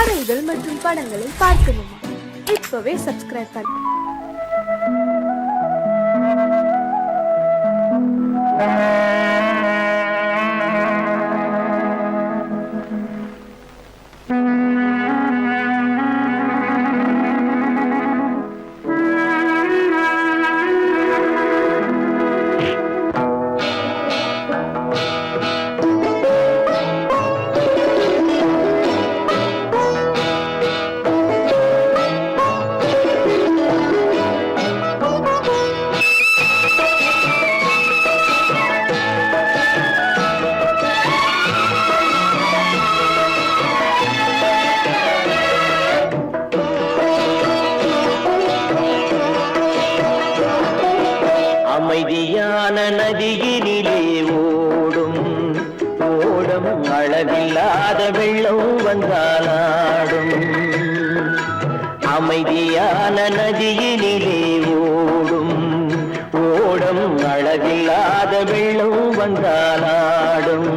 கதைகள் மற்றும் படங்களை பார்க்கணுமா? இப்பவே சப்ஸ்கிரைப் பண்ணு. அமைதியான நதியினிலே ஓடும் ஓடம் அளவில்லாத வெள்ளம் வந்தாலாடும். அமைதியான நதியினிலே ஓடும் ஓடம் அளவில்லாத வெள்ளம் வந்தாலாடும்.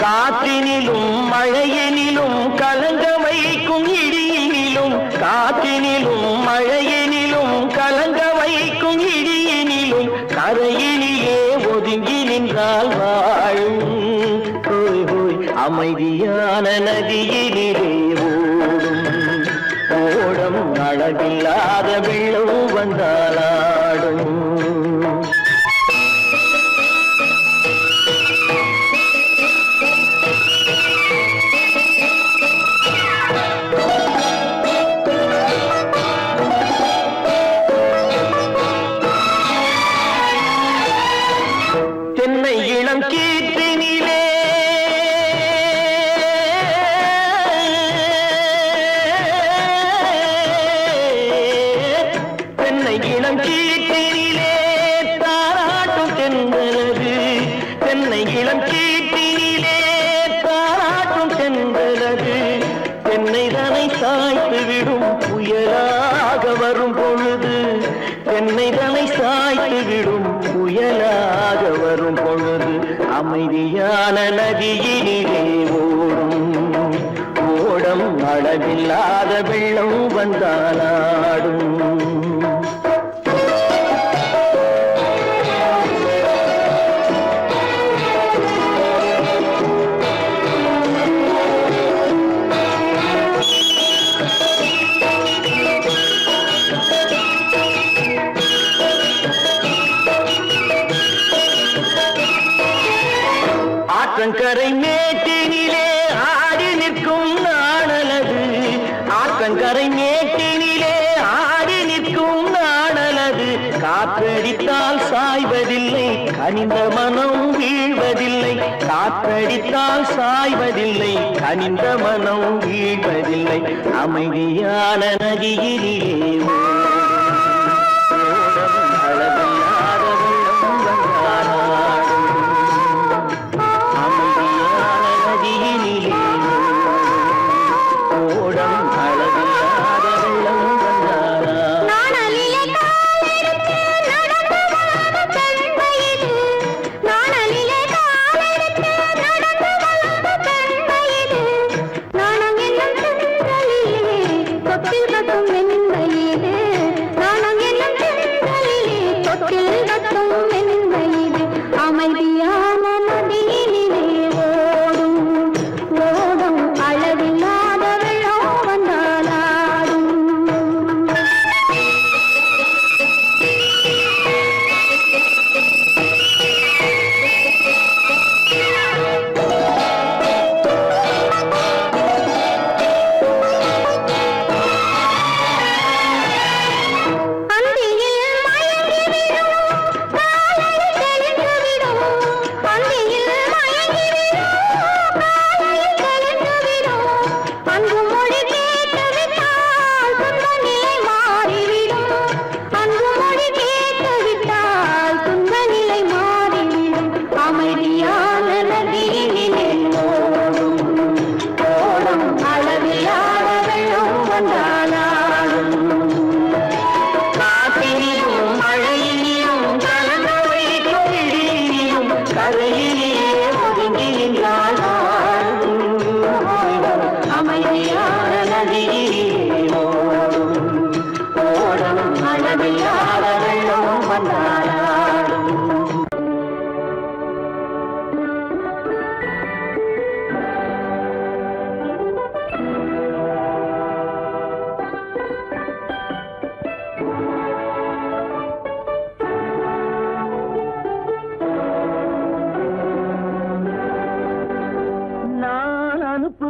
காற்றினிலும் மழையினிலும் கலங்க வைக்கும் இடியினிலும், காற்றினிலும் மழையினிலும் கலங்க வைக்கும் இடியினிலும், கரையினிலே ஒதுங்கி நின்றால் வாழும். அமைதியான நதியினிலே ஓடும் ஓடம் அளவில்லாத வெள்ளம் வந்தாலாடும். தென்னை இளம் கீற்றினிலே தென்னை இளம் கீற்றினிலே தாராட்டும் தென்றலது. தென்னை இளம் கீற்றினிலே தாராட்டும் தென்றலது. தென்னை தனை சாய்த்து விடும் புயலாக வரும் பொழுது, தென்னை தனை சாய்த்து விடும் புயலாக வரும் பொழுது, அமைதியான நதியினிலே ஓடும் ஓடம் அளவில்லாத வெள்ளம் வந்தாலாடும். ஆற்றங்கரை மேட்டினிலே ஆடி நிற்கும் நாணலது. ஆற்றங்கரை மேட்டினிலே ஆடி நிற்கும் நாணலது. காற்றடித்தால் சாய்வதில்லை, கனிந்த மனம் வீழ்வதில்லை. காற்றடித்தால் சாய்வதில்லை, கனிந்த மனம் வீழ்வதில்லை. அமைதியான நதியினிலே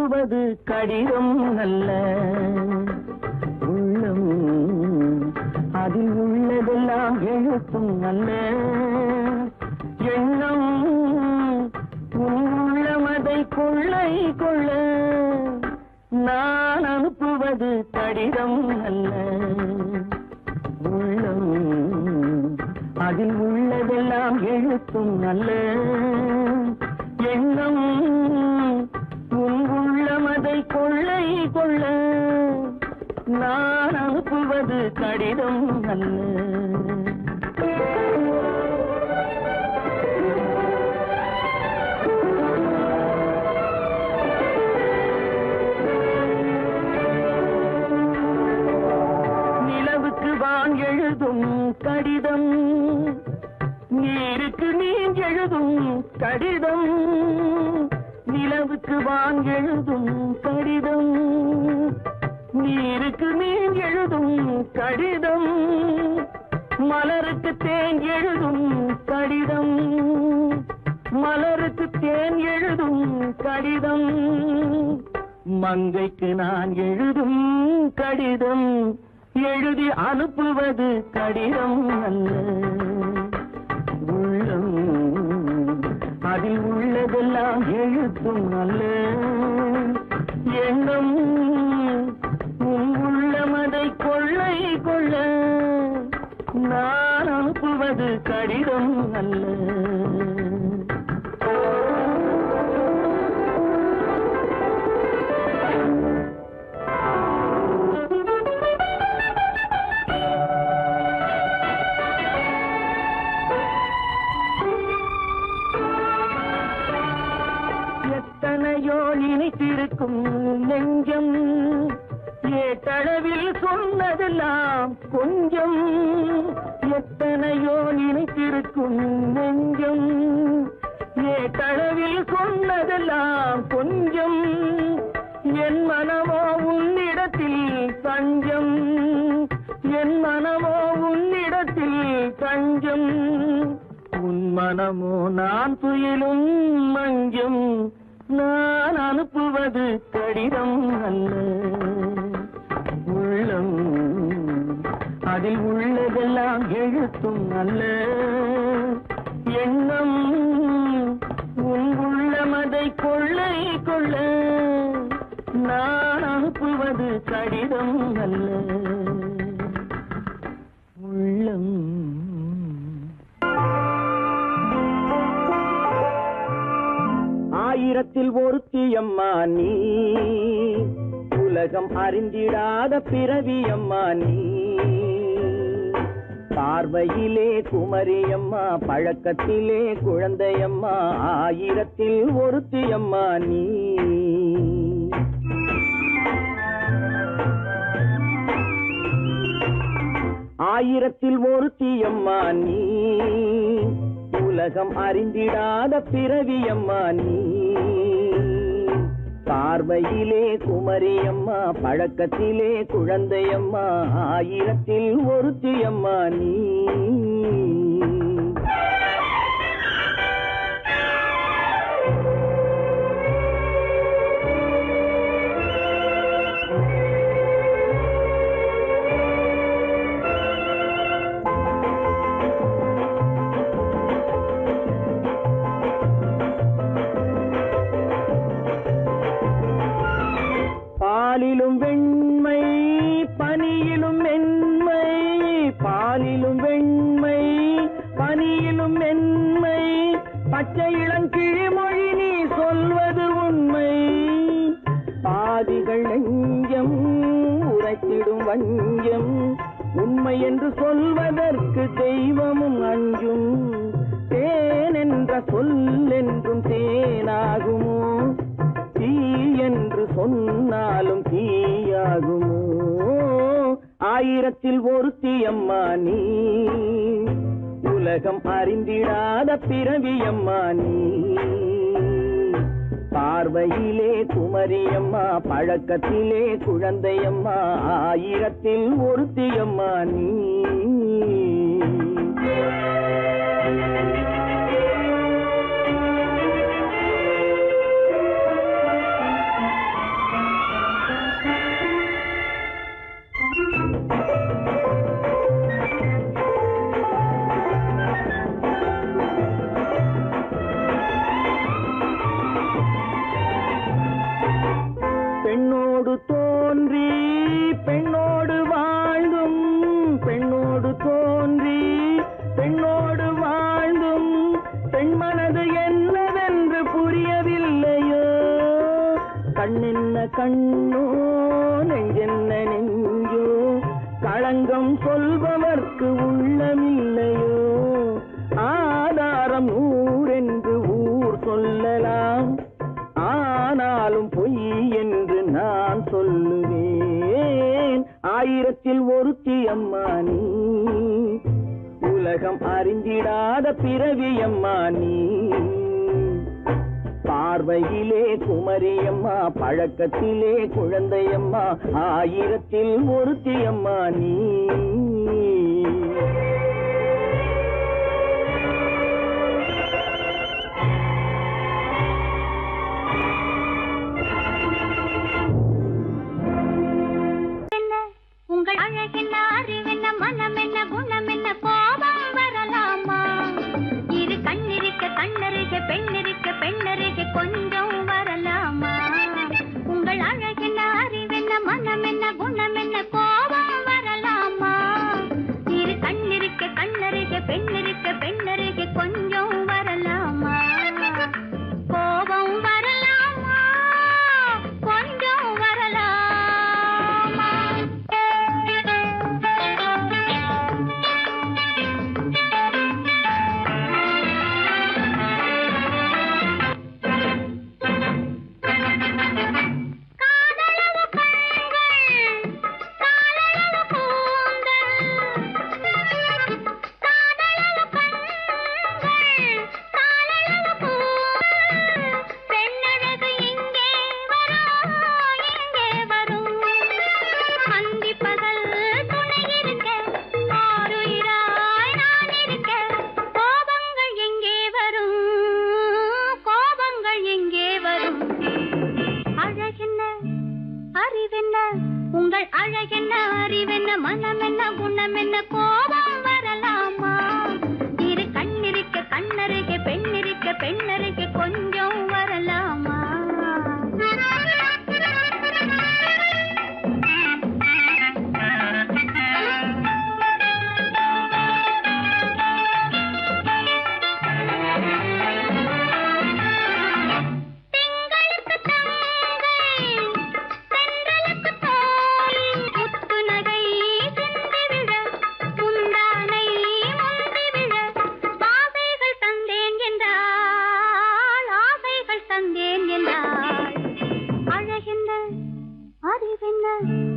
அனுப்புவது கடிதம் அல்ல, உள்ளம் அதில் உள்ளதெல்லாம் எழுத்தும் அல்ல. எண்ணம் உள்ளமதை கொள்ளை கொள்ள, நான் அனுப்புவது கடிதம் அல்ல, உள்ளம் அதில் உள்ளதெல்லாம் எழுத்தும் அல்ல. எண்ணம் உள்ளமதை கொள்ளை கொள்ள, நான் அனுப்புவது கடிதம் அல்ல. நிலவுக்கு வான் எழுதும் கடிதம், நீருக்கு நீர் எழுதும் கடிதம். நிலவுக்கு வான் எழுதும் கடிதம், நீருக்கு நீர் எழுதும் கடிதம். மலருக்கு தேன் எழுதும் கடிதம், மலருக்கு தேன் எழுதும் கடிதம். மங்கைக்கு நான் எழுதும் கடிதம், எழுதி அனுப்புவது கடிதம் அல்ல. உள்ளம் அதில் உள்ளதெல்லாம் எழுத்தும் அல்ல. எண்ணம் உள்ளமதை கொள்ளை கொள்ள, நான் அனுப்புவது கடிதம் அல்ல. எத்தனையோ நினைத்திருக்கும் நெஞ்சம், ஏட்டளவில் சொன்னதெல்லாம் கொஞ்சம். எத்தனையோ நினைத்திருக்கும் நெஞ்சம், ஏட்டளவில் சொன்னதெல்லாம் கொஞ்சம். என் மனமோ உன்னிடத்தில் தஞ்சம், என் மனமோ உன்னிடத்தில் தஞ்சம். உன் மனமோ நான் துயிலும் மஞ்சம், நான் அனுப்புவது கடிதம் அல்ல. உள்ளம் அதில் உள்ளதெல்லாம் எழுத்தும் அல்ல. எண்ணம் உன் உள்ளமதை கொள்ளை கொள்ள, நான் அனுப்புவது கடிதம் அல்ல. உள்ளம் ஆயிரத்தில் ஒருத்தியம்மா நீ, உலகம் அறிந்திடாத பிறவியம்மா நீ. பார்வையிலே குமரியம்மா, பழக்கத்திலே குழந்தையம்மா, ஆயிரத்தில் ஒருத்தியம்மா நீ. ஆயிரத்தில் ஒருத்தியம்மா நீ, உலகம் அறிந்திடாத பிறவியம்மா நீ. பார்வையிலே குமரியம்மா, பழக்கத்திலே குழந்தையம்மா, ஆயிரத்தில் ஒருத்தியம்மா நீ. பாலிலும் வெண்மை பனியிலும் மென்மை, பாலிலும் வெண்மை பனியிலும் மென்மை. பச்சை இளங்கிழிமொழி நீ சொல்வது உண்மை. பாதிகள் நெஞ்சம் உரைத்திடும் வஞ்சம், உண்மை என்று சொல்வதற்கு தெய்வமும் அஞ்சும். தேன் என்ற சொல் என்றும் தேனாகுமோ, தீ என்று சொன்னாலும் தீயாகுமோ. ஆயிரத்தில் ஒருத்தியம்மா நீ, உலகம் அறிந்திடாத பிறவியம்மா நீ. பார்வையிலே குமரியம்மா, பழக்கத்திலே குழந்தையம்மா, ஆயிரத்தில் ஒருத்தியம்மா நீ. பெண்ணோடு தோன்றி பெண்ணோடு வாழ்ந்தும் பெண்ணோடு தோன்றி பெண்ணோடு வாழ்ந்தும் பெண் மனது என்னவென்று புரியவில்லையோ கண்ணென்ன கண்ணோ நெஞ்சென்ன நெஞ்சோ களங்கம் சொல்பவர்க்கு உள்ளமில்லையோ ஆதாரம் ஊரென்று ஊர் சொல்லலாம் ஆனாலும் பொய் என்று நான் சொல்லுவேன் ஆயிரத்தில் ஒருத்தி அம்மா நீ உலகம் அறிந்திடாத பிறவி அம்மா நீ பார்வையிலே குமரியம்மா பழக்கத்திலே குழந்தையம்மா ஆயிரத்தில் ஒருத்தி அம்மா நீ உங்கள் அழகென்ன அறிவென்ன மனம் என்ன குணம் என்ன கோபம் வரலாமா இரு கண்ணிருக்க கண்ணருக பெண்ணிருக்க பெண்ணருக கொஞ்சம் வரலாமா உங்கள் அழகென்ன அறிவென்ன மனம் என்ன குணம் என்ன கோபம் வரலாமா இரு கண்ணிருக்க கண்ணருக பெண்ணிருக்க பெண்ணருக கொஞ்சம் வரலாமா கோபம் வரலாமா கொஞ்சம் வரலாமா உங்கள் அழகென்ன அறிவென்ன மனம் என்ன குணம் என்ன கோபம் வரலாமா இரு கண்ணிருக்க கண்ணருக பெண்ணிருக்க பெண்ணருக கொஞ்சம் வரலாமா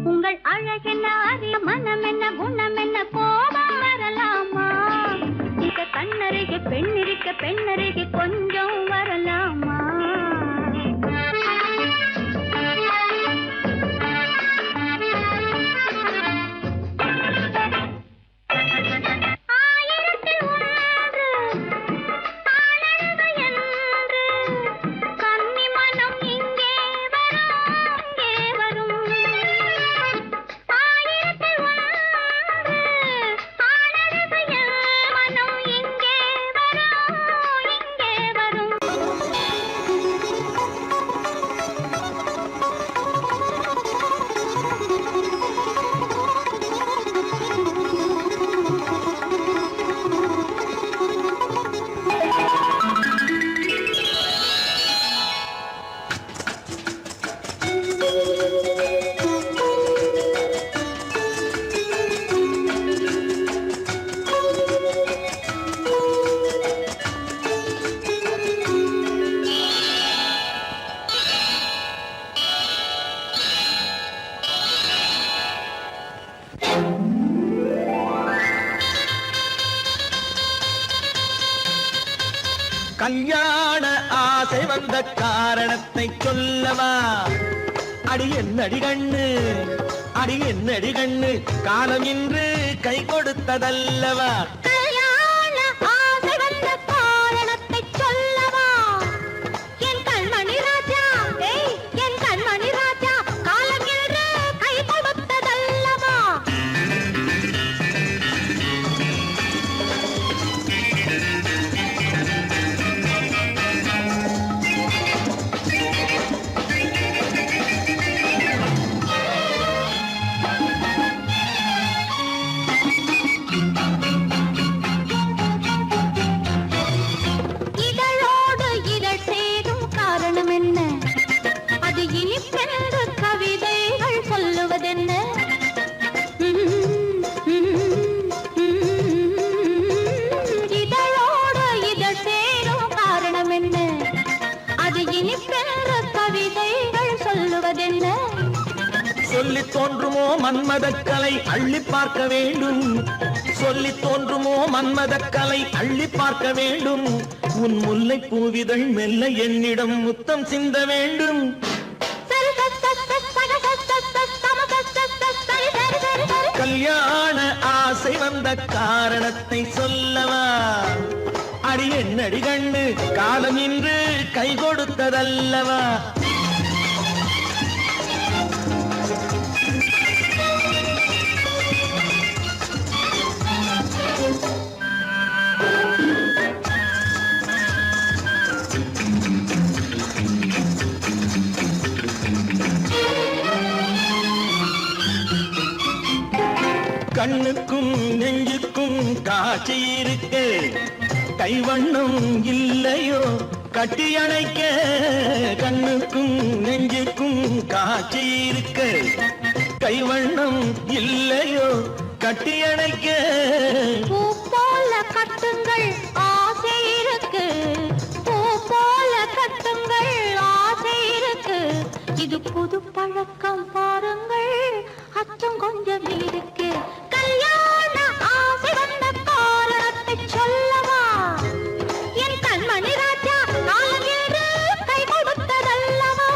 உங்கள் அழகென்ன அறி மனம் என்ன குணம் என்ன கோபம் வரலாமா இத கண்ணருக பெண்ணிருக்க பெண்ணருக கொஞ்சம் வரலாமா கல்யாண ஆசை வந்த காரணத்தை சொல்லவா அடி என்னடி கண்ணு அடி என்னடி கண்ணு காலம் இன்று கை கொடுத்ததல்லவா கொடுப்பதென்ன? சொல்லி தோன்றுமோ மன்மதக்கலை அள்ளி பார்க்க வேண்டும், சொல்லி தோன்றுமோ மன்மதக்கலை அள்ளி பார்க்க வேண்டும். உன் முல்லை பூவிதழ் மெல்ல என்னிடம் முத்தம் சிந்த வேண்டும். கல்யாண ஆசை வந்த காரணத்தை சொல்லவா? அடி என்னடி கண்ணு காலம் இன்று கை கொடுத்ததல்லவா? கண்ணுக்கும் நெஞ்சுக்கும் காட்சி இருக்கு, கைவண்ணம் இல்லையோ கட்டி அணைக்க. கண்ணுக்கும் நெஞ்சுக்கும் காட்சி இருக்கு, கைவண்ணம் இல்லையோ கட்டி அணைக்க. பூ போல கட்டுங்கள் ஆசை இருக்கு, பூ போல கட்டுங்கள் ஆசை இருக்கு. இது புது பழக்கம் பாருங்கள், அச்சம் கொஞ்சம் இருக்கு. கல்யாண ஆசை வந்த காரணத்தை சொல்லவா? என் கண்மணி ராஜா காலம் என்று கை கொடுத்ததல்லவா?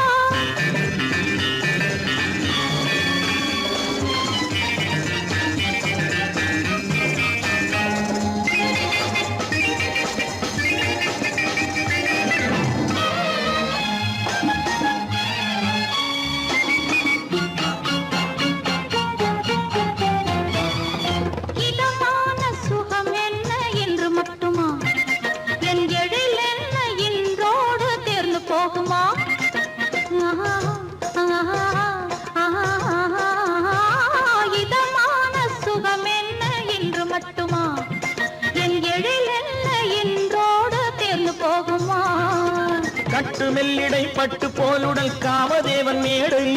இதமான சுகம் என்ன என்று மட்டுமா? என் எழில் என்ன இன்றோடு தேர்ந்து போகுமா? இதமான சுகம் என்ன என்று மட்டுமா? என் எழில் என்ன இன்றோடு தேர்ந்து போகுமா? கட்டு மெல்லிடை பட்டு போலுடல் காமதேவன் மேடை,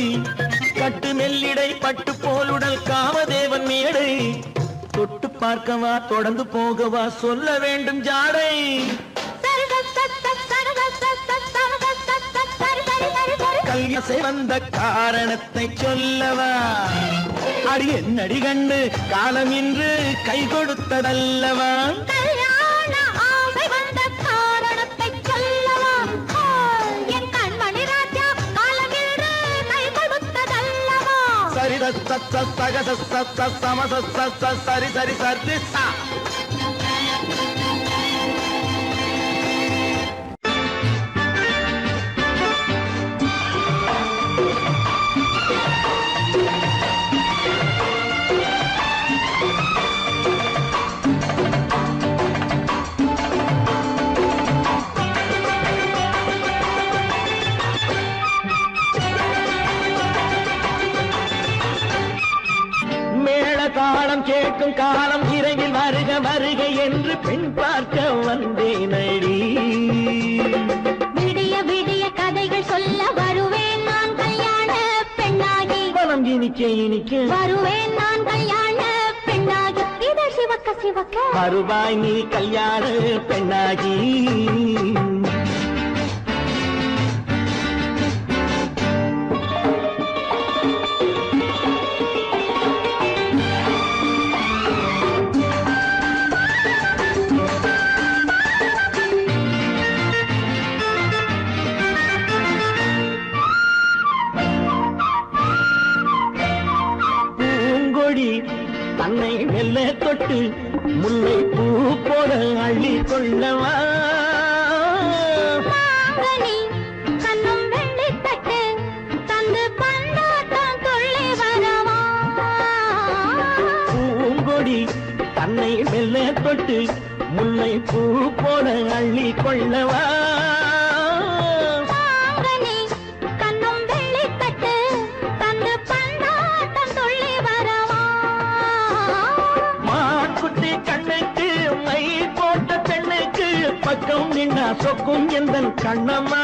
கட்டு மெல்லிடை பட்டு போலுடல் காமதேவன் மேடை. தொட்டு பார்க்கவா தொடர்ந்து போகவா சொல்ல வேண்டும் ஜாடை. கல்யாண வந்த காரணத்தை சொல்லவா? அடி என்னடி கண்டு காலம் இன்று கை கொடுத்ததல்லவா? கல்யாண ஆசை வந்த காரணத்தை சொல்லவா? என் கண்மணி ராஜா காலம் என்று கை கொடுத்ததல்லவா? சரி சக சம சரி சரி சரி சா. காலம் கேட்கும் காலம் விரைவில் வருக வருக என்று பெண் பார்க்க வந்தேனடி. விடிய விடிய கதைகள் சொல்ல வருவேன் நான் கல்யாண பெண்ணாகி. மனம் இனிக்க இனிக்க வருவேன் நான் கல்யாண பெண்ணாகி. இதழ் சிவக்க சிவக்க வருவாய் நீ கல்யாண பெண்ணாகி. தன்னை மெல்ல தொட்டு முல்லை பூ போல அள்ளி கொள்ளவா? மாங்கனி கண்ணும் வெள்ளி தட்டு தந்து பந்தாட்டம் துள்ளி வரவா? பூங்கொடி தன்னை மெல்ல தொட்டு முல்லை பூ போல அள்ளி கொள்ளவா? மாங்கனி கண்ணும் வெள்ளி தட்டு தந்து பந்தாட்டம் துள்ளி வரவா? மாக்குட்டி கண்ணுக்கு மை போட்ட பெண்ணுக்கு பக்கம் நின்னா சொக்கும் எந்தன் கண்ணம்மா.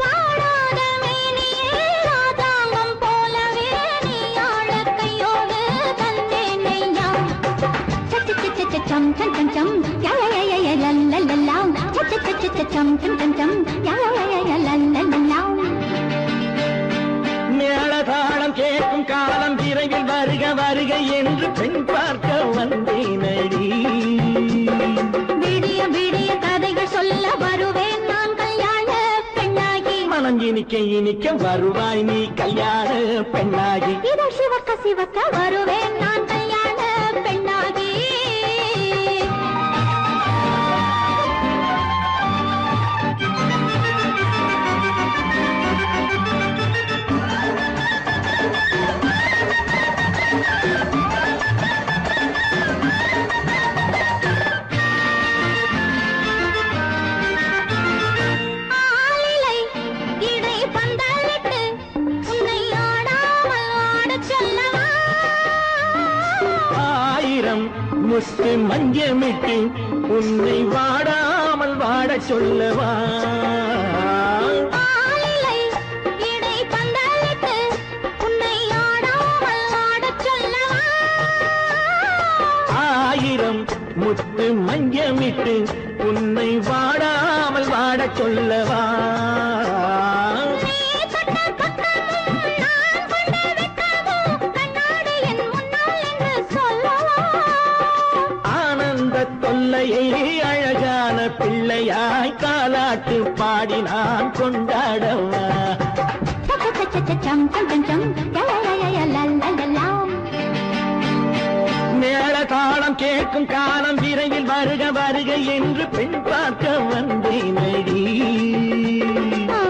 வாழாத மேனியே ராதாங்கம் போலவே நீ ஆழ கையோடு தந்தேன் நெய்யா. சம் சம் சம் சம் யா யா யா யா லல்லல்லா. சம் சம் சம் சம் யா யா யா யா லல்லல்லா. விரைவில் வருக வருக என்று பெண் பார்க்க வந்தேனடி. விடிய விடிய கதைகள் சொல்ல வருவேன் நான் கல்யாண பெண்ணாகி. மனம் இனிக்க இனிக்க வருவாய் நீ கல்யாண பெண்ணாகி. இதழ் சிவக்க சிவக்க வருவேன் நான் கல்யாண பெண்ணாகி. ஆளிலை இடை பந்தலிட்டு உன்னை ஆடாமல் ஆடச் சொல்லவா. ஆயிரம் முத்து மஞ்சமிட்டு உன்னை வாடாமல் வாடச் சொல்லவா. ஆளிலை இடை பந்தலிட்டு உன்னை ஆடாமல் ஆடச் சொல்லவா. ஆயிரம் முத்து மஞ்சமிட்டு உன்னை வாடாமல் வாடச் சொல்லவா. நீ தொட்ட பக்கமும் நான் கொண்ட வெட்கமும் கண்ணாடி என் முன்னால் என்று சொல்லவா. ஆனந்த தொல்லையை அழகான பிள்ளையாய் காலாட்டு பாடி நான் கொண்டாடவா. சம் சம் சம் சம் லலலலலலலலலாம். மேள தாளம் கேட்கும் காலம் விரைவில் வருக வருக என்று பெண் பார்க்க வந்தேனடி.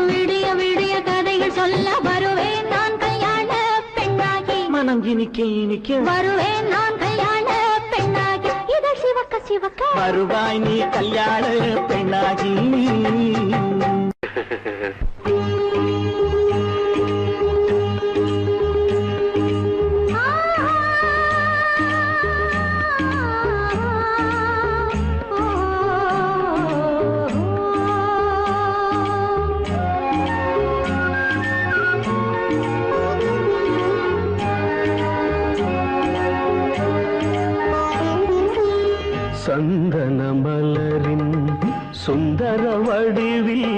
விடிய விடிய கதைகள் சொல்ல வருவேன் நான் கல்யாண பெண்ணாகி. மனம் இனிக்க இனிக்க வருவேன் நான் கல்யாண பெண்ணாகி. இதழ் சிவக்க சிவக்க வருவாய் நீ கல்யாண பெண்ணாகி. சந்தன மலரின் சுந்தர வடிவில்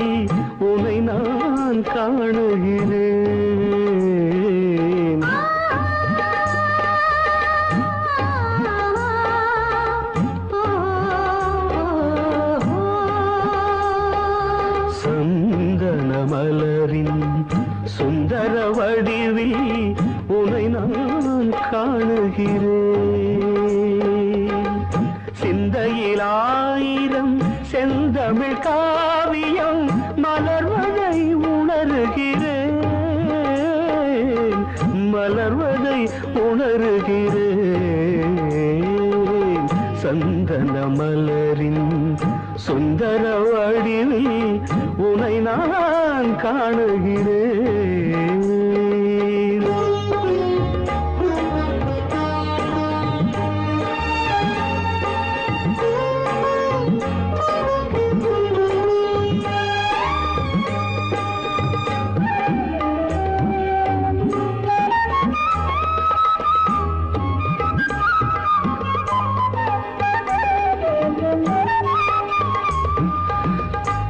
உனை நான் காணுகிறேன். சந்தன மலரின் சுந்தர வடிவில் உனை நான் காணுகிறேன். சிந்தையில் ஆயிரம் செந்தமிழ் காவியம் மலர்வதை உணர்கிறேன். மலர்வதை உணர்கிறேன். சந்தன மலரின் சுந்தர வடிவில் உனை நான் காணுகிறேன்.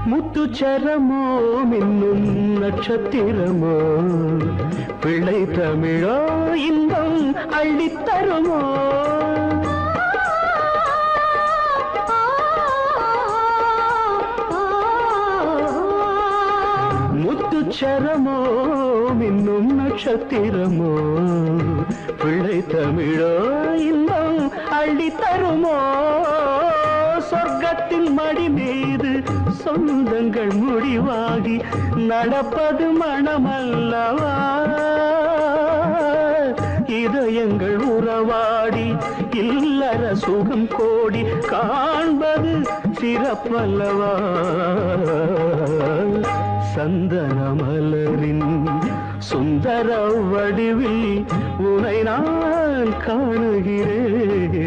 முத்துச்சரமோ மின்னும் நட்சத்திரமோ பிள்ளை தமிழோ இன்பம் அள்ளித்தருமோ. முத்துச்சரமோ மின்னும் நட்சத்திரமோ பிள்ளை தமிழோ இன்பம் அள்ளித்தருமோ. சொர்க்கத்தின் மடி மீது சொந்தங்கள் முடிவாகி நடப்பது மனமல்லவா. இதயங்கள் உறவாடி இல்லற சுகம் கோடி காண்பது சிறப்பல்லவா. சந்தன மலரின் சுந்தர வடிவில் உனை நான் காணுகிறேன்.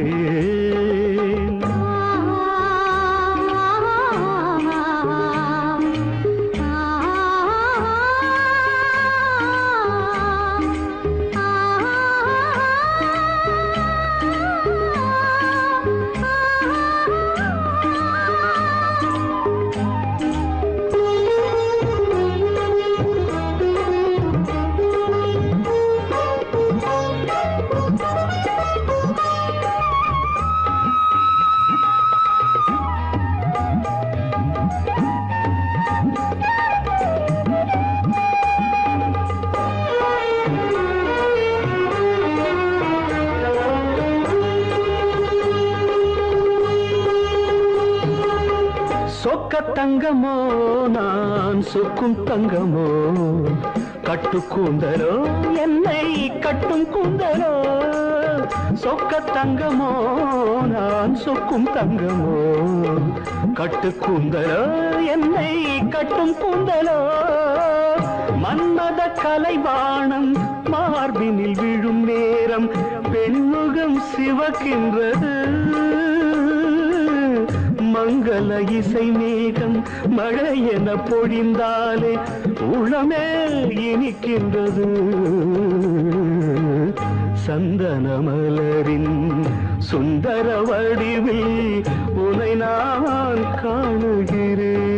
சொக்க தங்கமோ நான் சொக்கும் தங்கமோ கட்டு கூந்தலோ என்னை கட்டும் கூந்தலோ சொக்க தங்கமோ நான் சொக்கும் தங்கமோ கட்டு கூந்தலோ என்னை கட்டும் கூந்தலோ மன்மத கலைவாணம் மார்பினில் விழும் நேரம் பெண்முகம் சிவக்கின்றது மங்கள இசை மேகம் மழை என பொழிந்தாலே உளமே இனிக்கின்றது சந்தன மலரின் சுந்தர வடிவில் உனை நான் காணுகிறேன்.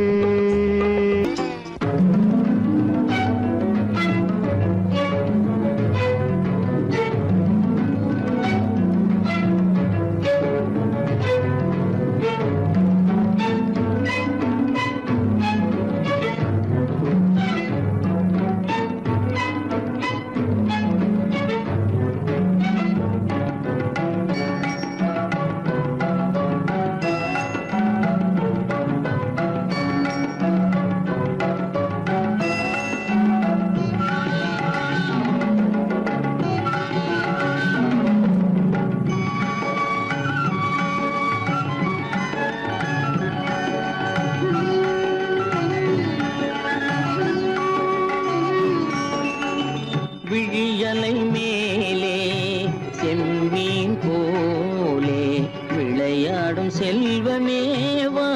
விழியலை மேலே செம்மீன் போலே விளையாடும் செல்வமேவா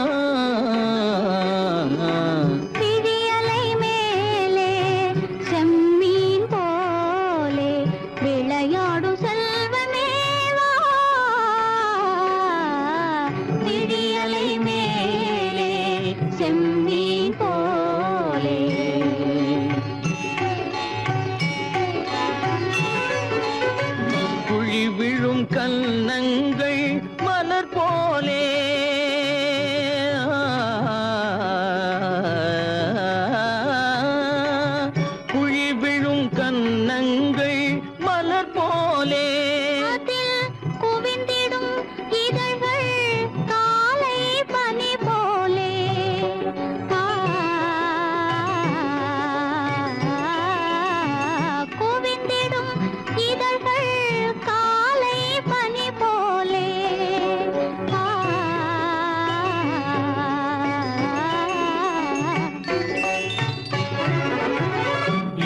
விழியலை மேலே செம்மீன் போலே விளையாடும் செல்வமேவா விழியலை மேலே செம்மீன் போலே விழும் கன்னங்கள் மலர் போலே குழி விழும் கன்னங்கள் மலர் போலே அதில் குவிந்திடும் இதழ்கள் காலை பனி போலே குவிந்திடும் இதழ்கள் காலை பனி போலே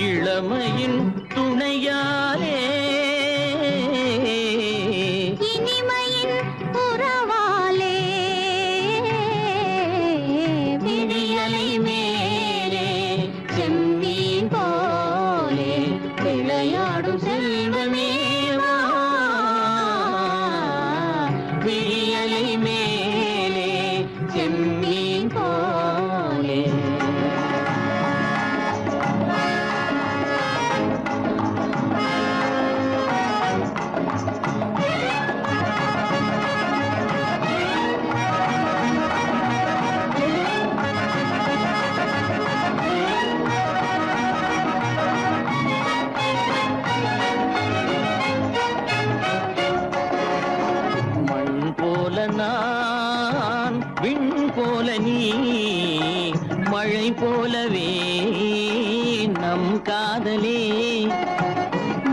இளமையின் துணையாலே இனிமையின் உறவாலே விழியலை மேலே செம்மீன் போலே விளையாடும் செல்வமேவா விழியலை மேலே செம்மீன் போலே மண் போல நான் விண் போல நீ மழை போலவே நம் காதலே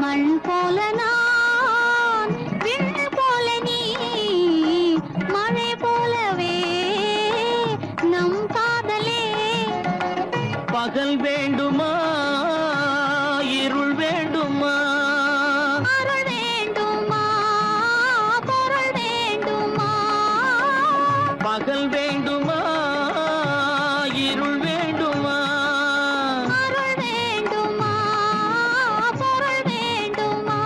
மண் போல நான் விண் போல நீ மழை போலவே நம் காதலே பகல் வேண்டுமா இருள் வேண்டுமா அருள் வேண்டுமா பொருள் வேண்டுமா பகல் வேண்டுமா இருள் வேண்டுமா அருள் வேண்டுமா பொருள் வேண்டுமா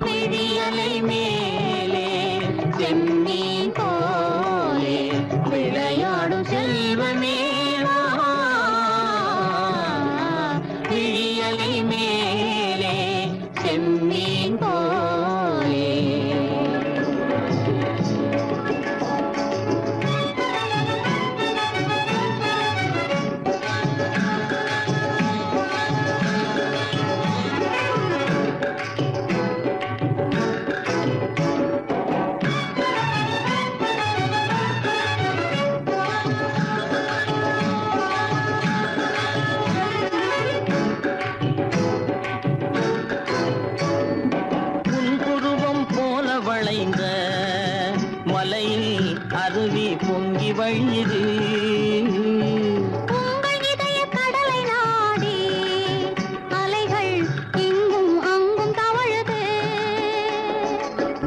விழியலை மேலே செம்மீன் போலே விளையாடும் செல்வமேவா விழியலை மேலே செம்மீன் போலே பாய்ந்த மலையில் அருவி பொங்கி வழியுது. உங்கள் இதய கடலை நாடி அலைகள் இங்கும் அங்கும் தவழுது.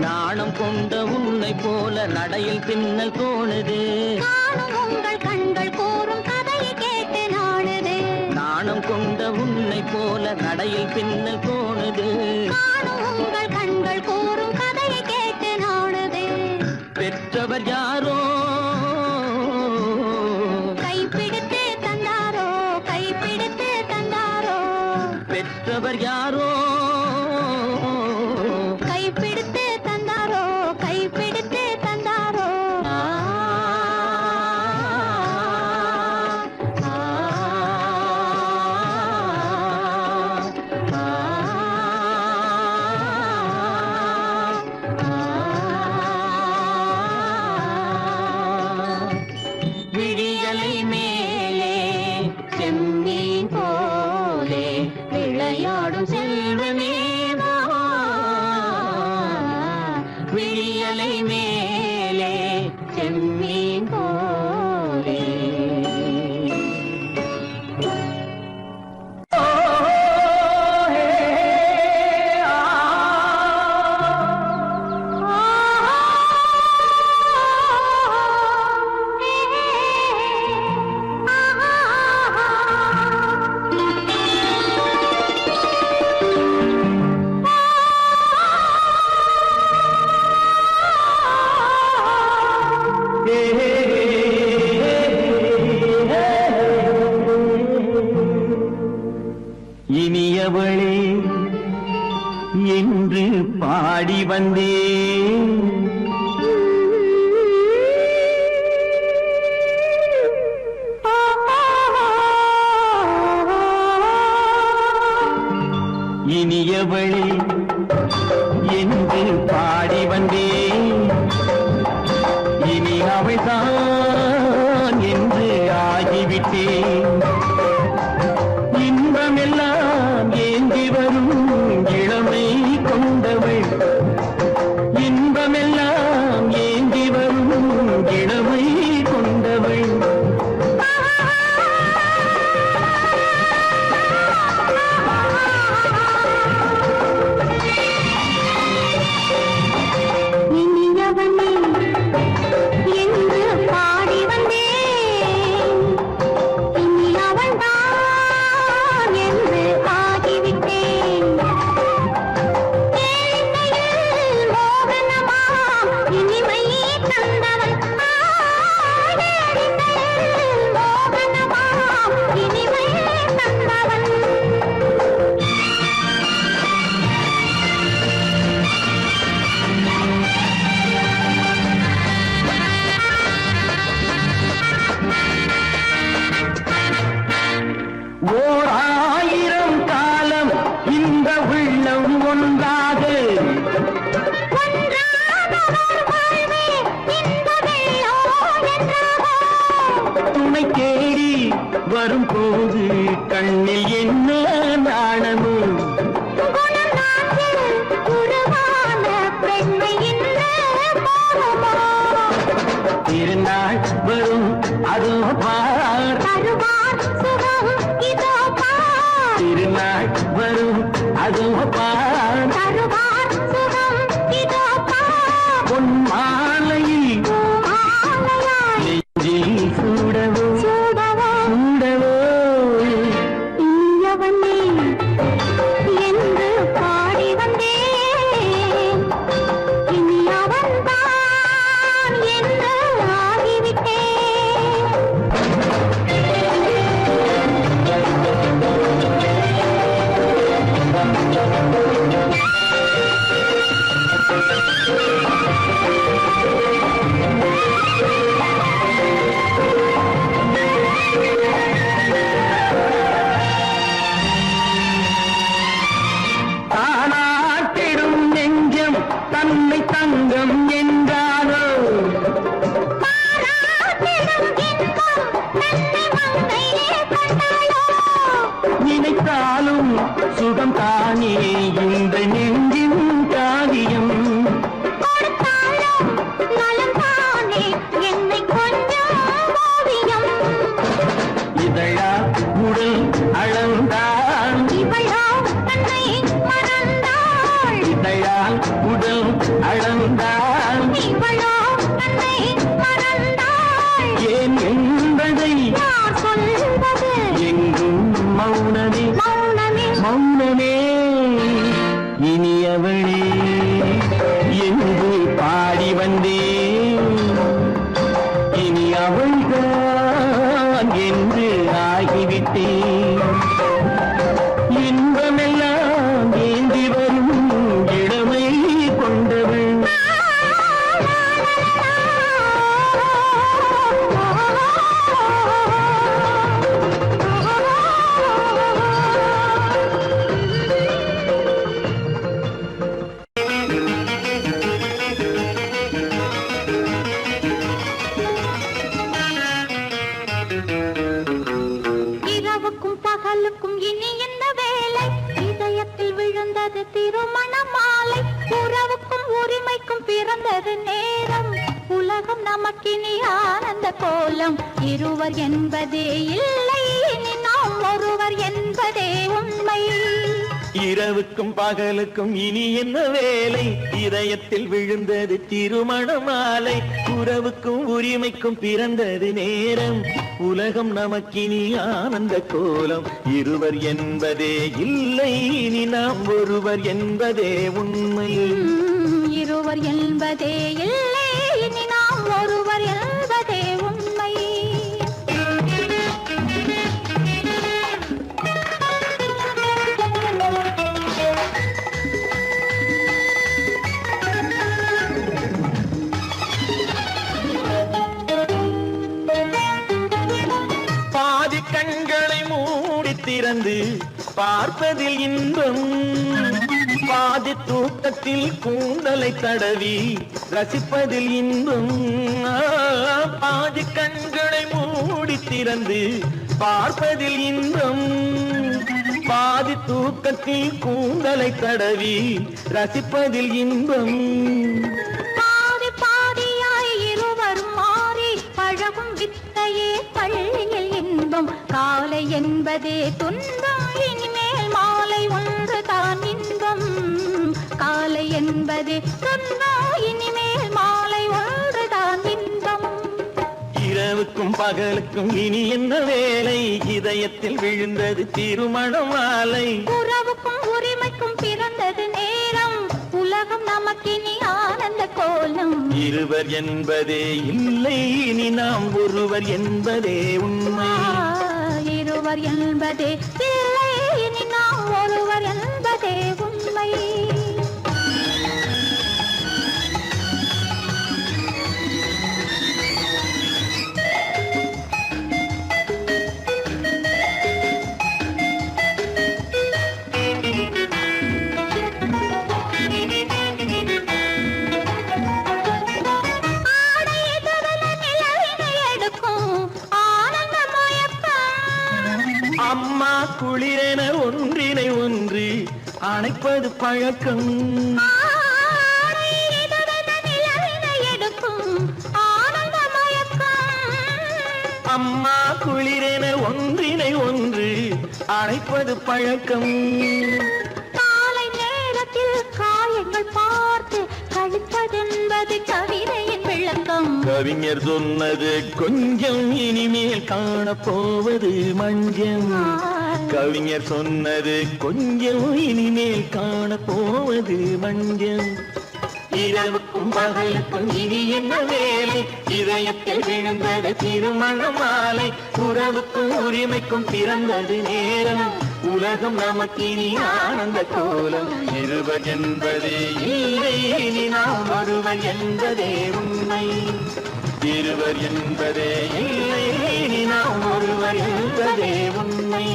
நாணம் கொண்ட உன்னை போல நடையில் பின்னல் தோணுது. காணும் உங்கள் கண்கள் கூறும் கதையை கேட்டு நாடுது. நாணம் கொண்ட உன்னை போல நடையில் பின்னல் தோணுது. காணும் உங்கள் கண்கள் கூறும் கதையை கேட்டு நாடுது. பெற்றவர் யாரோ கைப்பிடித்து தந்தாரோ கைப்பிடித்து தந்தாரோ. பெற்றவர் யாரோ கைப்பிடித்து தந்தாரோ கைப்பிடித்து தந்தாரோ. விழியலை மேலே செம்மீன் போலே விளையாடும் செல்வமே வா. விழியலை மேலே செம்மீன் போலே. இனியவளே என்று பாடி வந்தேன். இனியவளே என்று பாடி வந்தேன். இனி அவள்தான் என்று ஆகிவிட்டேன். இன்பமெல்லாம் ஏந்தி வரும் இளமை கொண்டவள். இன்பமெல்லாம் ஏந்தி வரும் இளமை கொண்டவள். இனியவனே என்று பாடி வந்தேன். இனி அவள்தான் என்று ஆகிவிட்டேன். கேளிக்கையில் மோகனமாம் இனிமை தந்தவள். கேளிக்கையில் மோகனமாம் இனிமை தந்தவள். ஓர் ஆயிரம் காலம் இந்த உள்ளம் ஒன்றாக துணை தேடி வரும்போது கண்ணில் என்ன நாணமும். திருநாள் வரும் அதோ பார். திருநாள் வரும் அதோ பார். பொன் மாலையில் நெஞ்சில் சூடவோ சூடவோ. என்று பாடி வந்தேன். இனி அவன்தான் என்று ஆகிவிட்டேன். தானாட்டிடும் நெஞ்சம் தன்னை தங்கம் என்றாரோ. நினைத்தாலும் சுகம் தானே இந்த நெஞ்சின் காரியம். கொடுத்த அளந்தான் இவளோ தன்னை மறந்தாள் ஏன் என்பதை யார் சொல்வது எங்கும் மௌனமே மௌனமே மௌனமே இனியவளே என்று பாடி வந்தேன் இனி அவள்தான் என்று ஆகிவிட்டேன் இன்பமெல்லாம் ஏந்தி வரும் இளமை கொண்டவள் இரவுக்கும் பகலுக்கும் இனி என்ன வேலை இதயத்தில் விழுந்தது திருமண மாலை உறவுக்கும் உரிமைக்கும் பிறந்தது நேரம் உலகம் நமக்கினி ஆனந்த கோலம் இருவர் என்பதே இல்லை இனி நாம் ஒருவர் என்பதே உண்மை இரவுக்கும் பகலுக்கும் இனி என்ன வேலை இதயத்தில் விழுந்தது திருமண மாலை உறவுக்கும் உரிமைக்கும் பிறந்தது நேரம் உலகம் நமக்கினி ஆனந்த கோலம் இருவர் என்பதே இல்லை இனி நாம் ஒருவர் என்பதே உண்மை இருவர் என்பதே இல்லை இனி நாம் ஒருவர் என்பதே உண்மை பாதி கண்களை மூடி திறந்து பார்ப்பதில் இன்பம் பாதி தூக்கத்தில் கூந்தலை தடவி ரசிப்பதில் இன்பம் பாதி கண்களை மூடி திறந்து பார்ப்பதில் இன்பம் பாதி தூக்கத்தில் கூந்தலை தடவி ரசிப்பதில் இன்பம் பாதி பாதியாய் இருவரும் மாறி பழகும் வித்தையே பள்ளியில் இன்பம் காலை என்பதே துன்பம் இனிமேல் மாலை ஒன்று தான் இன்பம் காலை என்பதே துன்பம் இனிமேல் மாலை ஒன்று தான் இன்பம் இரவுக்கும் பகலுக்கும் இனி என்ன வேலை இதயத்தில் விழுந்தது திருமண மாலை உறவுக்கும் உரிமைக்கும் பிறந்தது நேரம் உலகம் நமக்கினி ஆனந்த கோலம் இருவர் என்பதே இல்லை இனி நாம் ஒருவர் என்பதே உண்மை இருவர் என்பதே இல்லை இனி நாம் ஒருவர் என்பதே உண்மை அம்மா குளிரென ஒன்றினை ஒன்று அணைப்பது பழக்கம் அம்மா குளிரென ஒன்றினை ஒன்று அணைப்பது பழக்கம் காலை நேரத்தில் காயங்கள் பார்த்து கழிப்பதென்பது கவிதையின் விளக்கம் கவிஞர் சொன்னது கொஞ்சம் இனிமேல் காணப்போவது மஞ்சம் கவிஞர் சொன்னது கொஞ்சம் இனிமேல் காணப்போவது மஞ்சம் இரவுக்கும் பகலுக்கும் இனி என்ன வேலை இதயத்தில் விழுந்தது திருமண மாலை உறவுக்கும் உரிமைக்கும் பிறந்தது நேரம் உலகம் நமக்கினி ஆனந்த கோலம் இருவர் என்பதே இல்லை இனி நாம் ஒருவர் என்பதே உண்மை இருவர் என்பதே இல்லை இனி நாம் ஒருவர் என்பதே உண்மை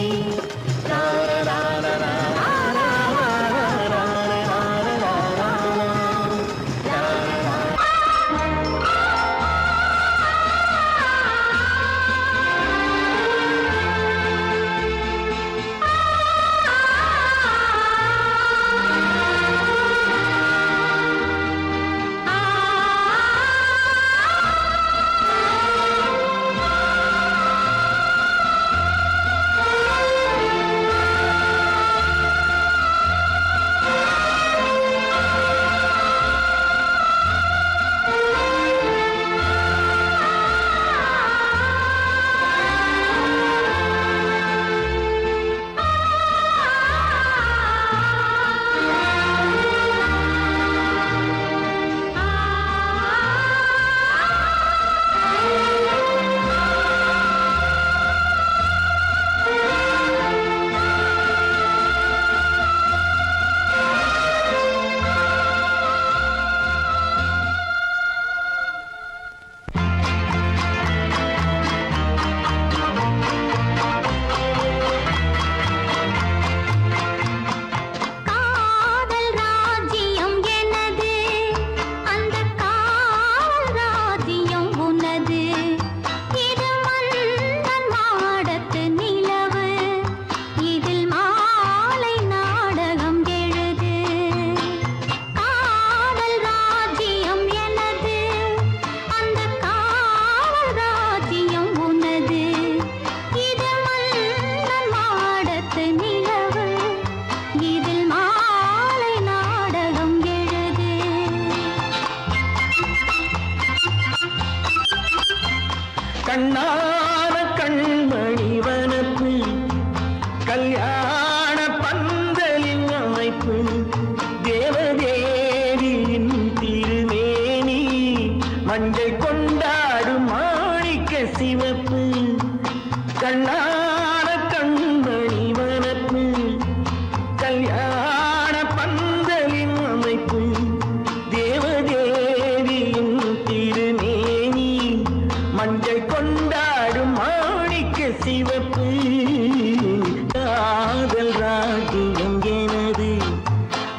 கண்ணான கண்மணி வனப்பு கல்யாண பந்தலின் அமைப்பு தேவதேவியின் திருமேனி மஞ்சள் கொண்டாடும் மாணிக்க சிவப்பு கண்ணான கண்மணி வனப்பு கல்யாண பந்தலின் அமைப்பு தேவதேவியின் திருமேனி மஞ்சள் கொண்டாடும் மாணிக்க சிவப்பு காதல் ராஜ்யம் எனது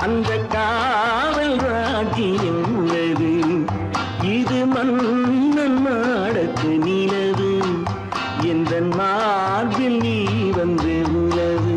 அந்த காவல் ராஜ்யம் உள்ளது இது மன்னன் நாடத்து நிலவு எந்த மார்பில் நீ வந்து உலவு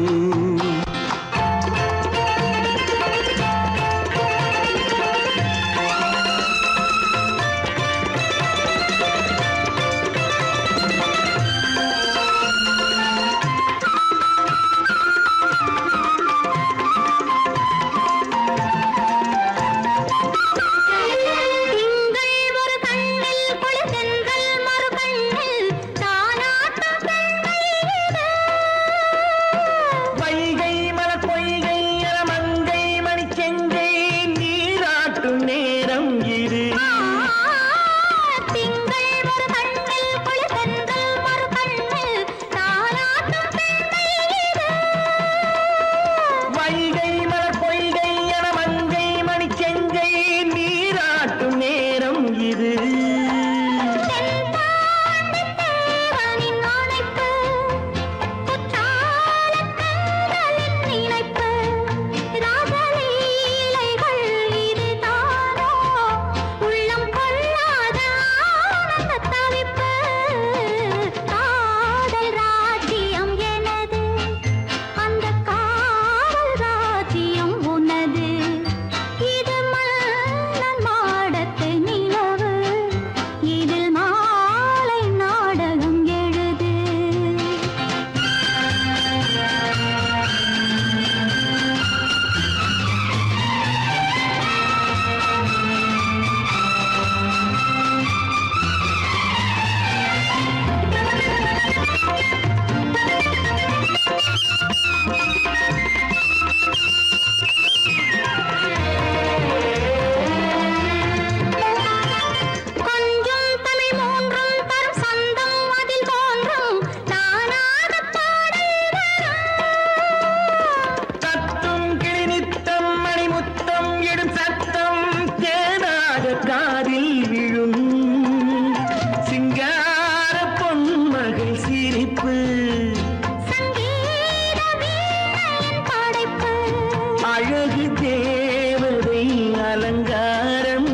அழகு தேவதை அலங்காரம்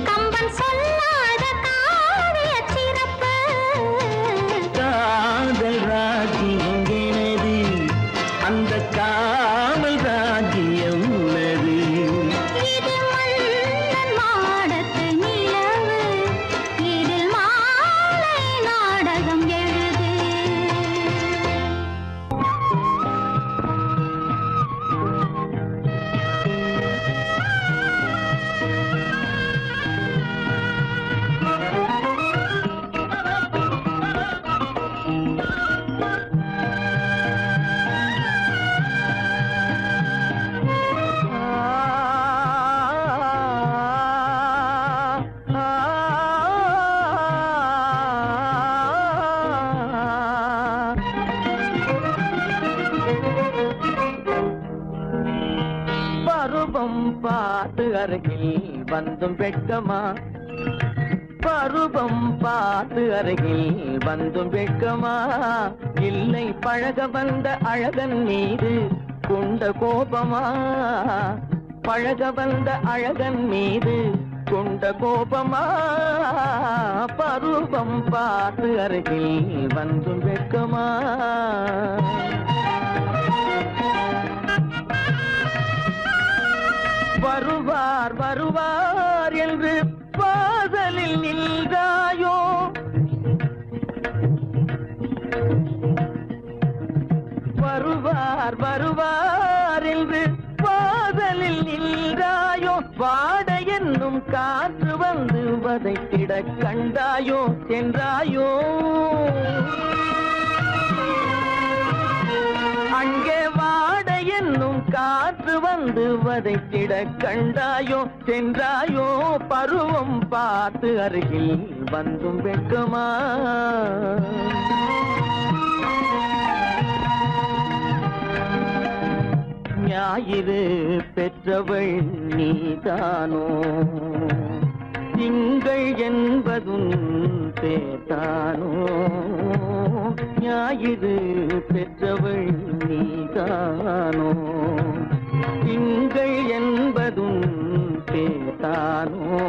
கம்பன் சொல்லாத காவிய சிறப்பு காதல் ராஜ்யம் எனது அந்த காவல் ராஜ்யம் உள்ளது இது மன்னன் மாடத்து நிலவு இதில் மாலை நாடகம் எழுது பருவம் பார்த்து அருகில் வந்தும் வெட்கமா பருவம் பார்த்து அருகில் வந்தும் வெட்கமா இல்லை பழக வந்த அழகன் மீது கொண்ட கோபமா பழக வந்த அழகன் மீது கொண்ட கோபமா பருவம் பார்த்து அருகில் வந்தும் வெட்கமா வருவார் வருவார் என்று வாசலில் நின்றாயோ வருவார் வருவார் என்று வாசலில் நின்றாயோ வாட என்னும் காற்று வந்து வதைத்திட கண்டாயோ சென்றாயோ அங்கே வாட என்னும் காற்று வந்து வதைத்திட கண்டாயோ சென்றாயோ பருவம் பார்த்து அருகில் வந்தும் வெட்கமா ஞாயிறு பெற்றவள் நீதானோ திங்கள் என்பதும் பேத்தானோ ஞாயிறு பெற்றவள் நீதானோ திங்கள் என்பதும் பேத்தானோ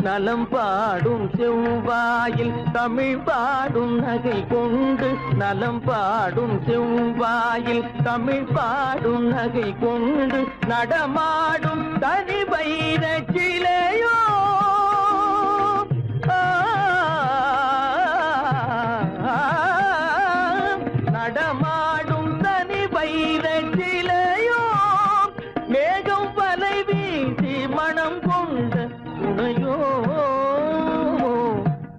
நலம் பாடும் செவ்வாயில் தமிழ் பாடும் நகை கொண்டு நலம் பாடும் செவ்வாயில் தமிழ் பாடும் நகை கொண்டு நடமாடும் தனி வைர சிலையோ நடமாடும் தனி வைர சிலையோ மேகம் வலை வீசி மனம் கொண்ட துணையோ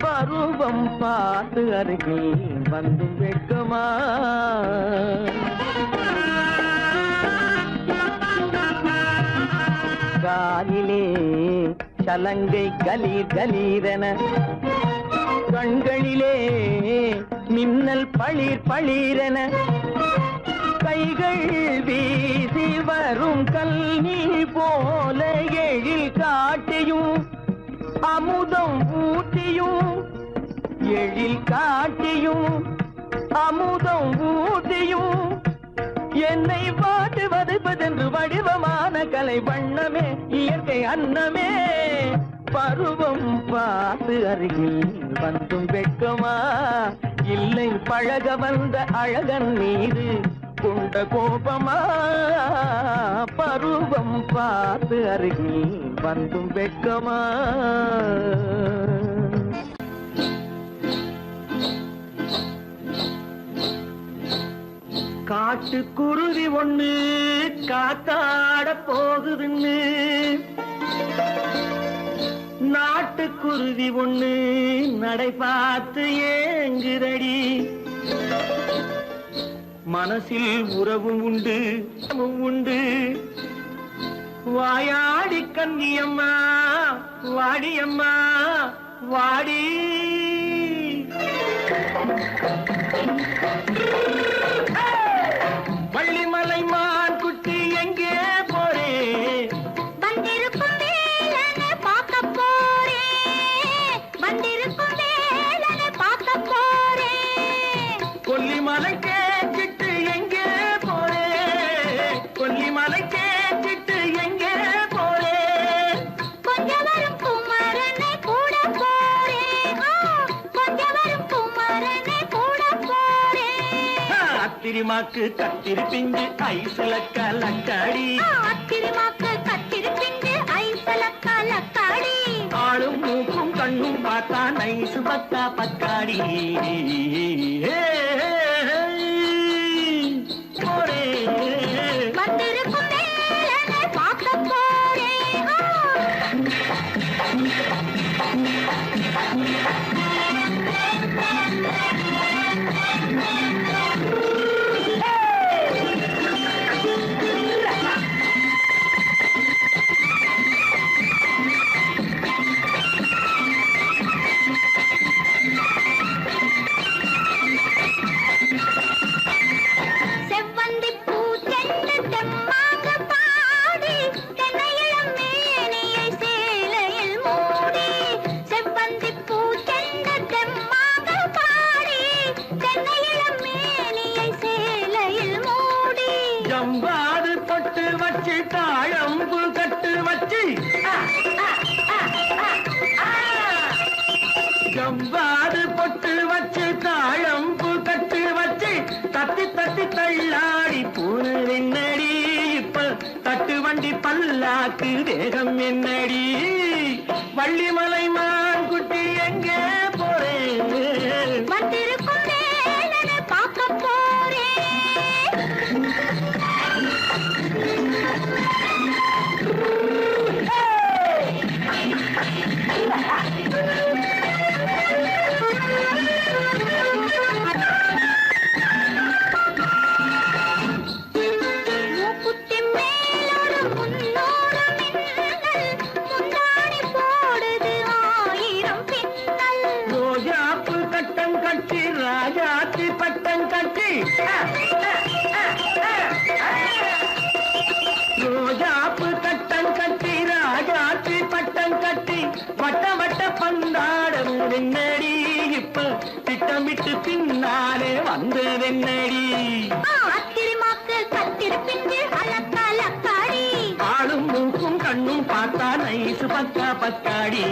பருவம் பார்த்து அருகில் வந்தும் வெட்கமா காலிலே சலங்கை கலீர் கலீரென கண்களிலே மின்னல் பளிர் பளிரென கைகள் வீசி வரும் கல்வி போல எழில் காட்டியும் அமுதம் ஊட்டியும் எழில் காட்டியும் அமுதம் ஊட்டியும் என்னை பாட்டு வதைப்பதென்று வடிவமான கலை வண்ணமே இயற்கை அன்னமே பருவம் பார்த்து அருகில் வந்தும் வெட்கமா இல்லை பழக வந்த அழகன் மீது கொண்ட கோபமா பருவம் பார்த்து அருகில் வந்தும் வெட்கமா காட்டு குருவி ஒண்ணு காத்தாட போகுதுன்னு நாட்டுக்குருவி ஒண்ணு நடை பார்த்து ஏங்குதடி மனசில் உறவும் உண்டு உண்டு வாயாடி கன்னியம்மா வாடியம்மா வாடி வள்ளிமலை மான் குட்டி எங்கே போறே வந்திருக்கும் வேலனை பார்க்க போறேன் வந்திருக்கும் வேலனை பார்க்க போறேன் கொல்லிமலை கேட்டுட்டு எங்கே போறே கொல்லிமலை கேட்டுட்டு எங்கே போறே கொஞ்சம் வரும் குமரனை கூட போறேன் கொஞ்சம் வரும் குமரனை கூட போறேன் அத்திரிமாக்கு கத்திரி பிஞ்சு ஐசுல கலக்காடி அத்திரிமாக்கு கத்திரி பிஞ்சு ஐசுல கலக்காடி ஆளும் மூக்கும் கண்ணும் பார்த்தா நைசு பக்கா பக்காடி போரே வந்திருக்கும் வேலனை பார்க்க போறேன் செவ்வந்தி பூ செண்டு தெம்மாக பாடி தென்னையிளம் மேனியை சேலையில் மூடி செவ்வந்தி பூ செண்டு தெம்மாக பாடி தென்னையிளம் மேனியை சேலையில் மூடி ஜம்பாது பொட்டு வச்சு தாழம்பு கட்டு வச்சு ஜம்பாது பொட்டு வச்சு தாழம்பு கட்டு வச்சு தத்தி தத்தி தள்ளாடி பூனு என்னடி இப்ப தட்டு வண்டி பல்லாக்கு தேகம் என்னடி வள்ளிமலை மான் குட்டி எங்கே போறேன் வந்திருக்கும் வேலனை பார்க்க போறேன் Hey! மூக்குத்தி மேலோடு முன்னோடு மின்னல், முந்தாணி போடுது 1000 பின்னல். ரோஜாப்பு கட்டம் கட்டி ராஜாத்தி பட்டம் கட்டி ரோஜாப்பு கட்டம் கட்டி ராஜாத்தி பட்டம் கட்டி வட்ட வட்ட பந்தாடம் வெண்ணடி இப்ப திட்டமிட்டு பின்னாலே வந்ததென்னடி ஆத்திரமாக்கு கத்திருப்பின்று அலக்காடி ஆளும் மூக்கும் கண்ணும் பார்த்தா நைசு பக்கா பக்காடி